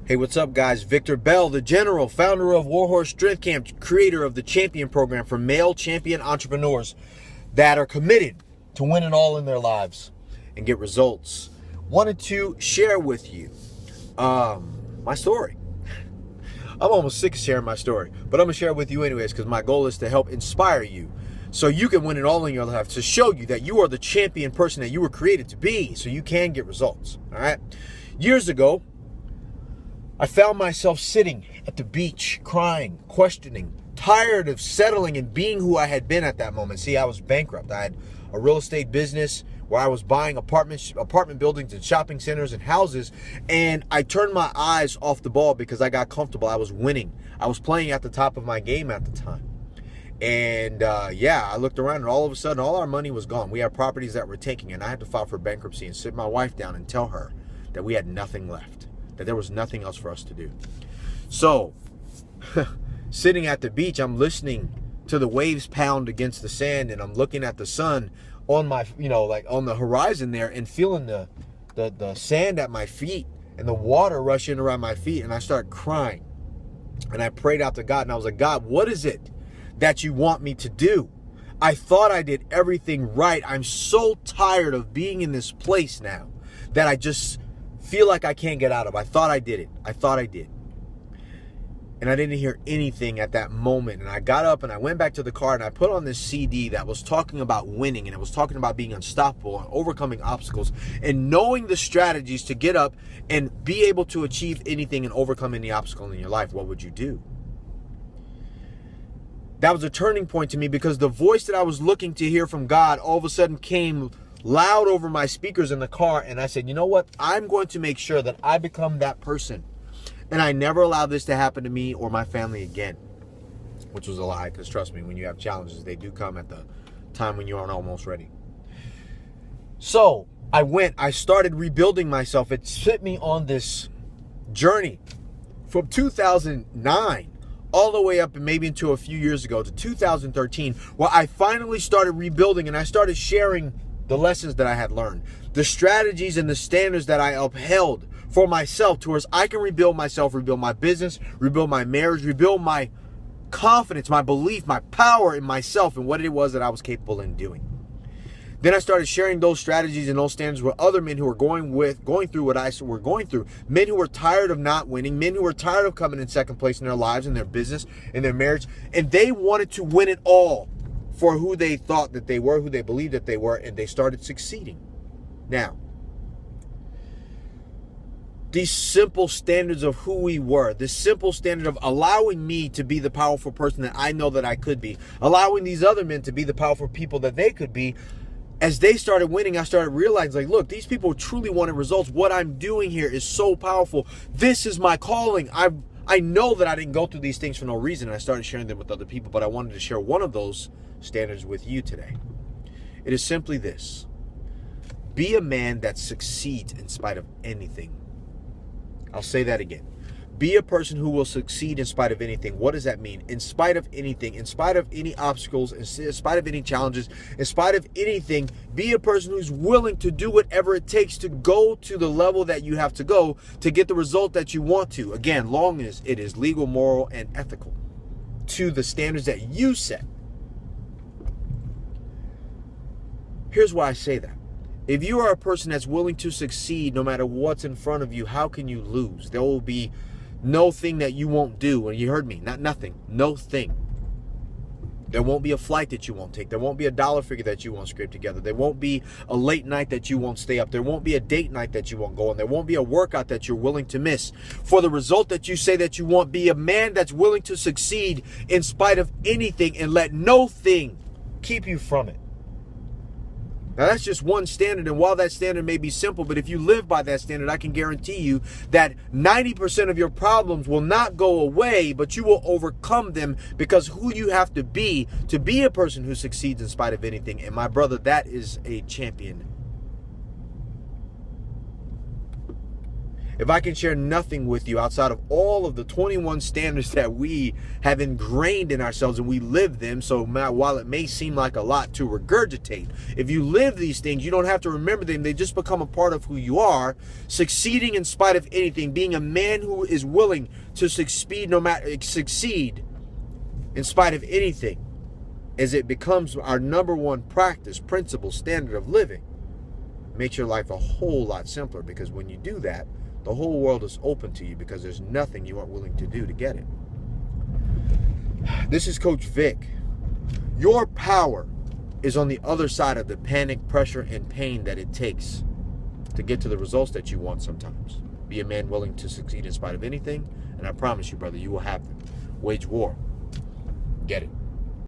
Hey, what's up, guys? Victor Bell, the General, founder of Warhorse Strength Camp, creator of the Champion Program for male champion entrepreneurs that are committed to win it all in their lives and get results. Wanted to share with you my story. I'm almost sick of sharing my story, but I'm going to share it with you anyways because my goal is to help inspire you so you can win it all in your life, to show you that you are the champion person that you were created to be so you can get results. All right? Years ago, I found myself sitting at the beach, crying, questioning, tired of settling and being who I had been at that moment. See, I was bankrupt. I had a real estate business where I was buying apartment buildings and shopping centers and houses, and I turned my eyes off the ball because I got comfortable. I was winning. I was playing at the top of my game at the time. And I looked around, and all of a sudden, all our money was gone. We had properties that were taking, and I had to file for bankruptcy and sit my wife down and tell her that we had nothing left, that there was nothing else for us to do. So, sitting at the beach, I'm listening to the waves pound against the sand, and I'm looking at the sun on my, like on the horizon there, and feeling the sand at my feet and the water rushing around my feet, and I started crying. And I prayed out to God, and I was like, God, what is it that you want me to do? I thought I did everything right. I'm so tired of being in this place now that I just feel like I can't get out of. I thought I did it. I thought I did. And I didn't hear anything at that moment. And I got up and I went back to the car and I put on this CD that was talking about winning, and it was talking about being unstoppable and overcoming obstacles and knowing the strategies to get up and be able to achieve anything and overcome any obstacle in your life. What would you do? That was a turning point to me, because the voice that I was looking to hear from God all of a sudden came loud over my speakers in the car, and I said, you know what? I'm going to make sure that I become that person, and I never allow this to happen to me or my family again, which was a lie, because trust me, when you have challenges, they do come at the time when you aren't almost ready. So I started rebuilding myself. It set me on this journey from 2009 all the way up and maybe into a few years ago to 2013, where I finally started rebuilding, and I started sharing the lessons that I had learned, the strategies and the standards that I upheld for myself, towards I can rebuild myself, rebuild my business, rebuild my marriage, rebuild my confidence, my belief, my power in myself and what it was that I was capable in doing. Then I started sharing those strategies and those standards with other men who were going through what I were going through. Men who were tired of not winning, men who were tired of coming in second place in their lives, in their business, in their marriage, and they wanted to win it all for who they thought that they were, who they believed that they were, and they started succeeding. Now, these simple standards of who we were, this simple standard of allowing me to be the powerful person that I know that I could be, allowing these other men to be the powerful people that they could be, as they started winning, I started realizing, like, look, these people truly wanted results. What I'm doing here is so powerful. This is my calling. I know that I didn't go through these things for no reason, and I started sharing them with other people, but I wanted to share one of those standards with you today. It is simply this: be a man that succeeds in spite of anything. I'll say that again. Be a person who will succeed in spite of anything. What does that mean? In spite of anything, in spite of any obstacles, in spite of any challenges, in spite of anything, be a person who's willing to do whatever it takes to go to the level that you have to go to get the result that you want to. Again, long as it is legal, moral, and ethical to the standards that you set. Here's why I say that. If you are a person that's willing to succeed no matter what's in front of you, how can you lose? There will be no thing that you won't do. And you heard me, not nothing, no thing. There won't be a flight that you won't take. There won't be a dollar figure that you won't scrape together. There won't be a late night that you won't stay up. There won't be a date night that you won't go on. There won't be a workout that you're willing to miss for the result that you say that you want. Be a man that's willing to succeed in spite of anything, and let no thing keep you from it. Now, that's just one standard, and while that standard may be simple, but if you live by that standard, I can guarantee you that 90% of your problems will not go away, but you will overcome them, because who you have to be a person who succeeds in spite of anything. And my brother, that is a champion. If I can share nothing with you outside of all of the 21 standards that we have ingrained in ourselves and we live them, so while it may seem like a lot to regurgitate, if you live these things, you don't have to remember them. They just become a part of who you are. Succeeding in spite of anything, being a man who is willing to succeed in spite of anything, as it becomes our number one practice, principle, standard of living, makes your life a whole lot simpler, because when you do that, the whole world is open to you, because there's nothing you aren't willing to do to get it. This is Coach Vic. Your power is on the other side of the panic, pressure, and pain that it takes to get to the results that you want sometimes. Be a man willing to succeed in spite of anything, and I promise you, brother, you will have them. Wage war. Get it.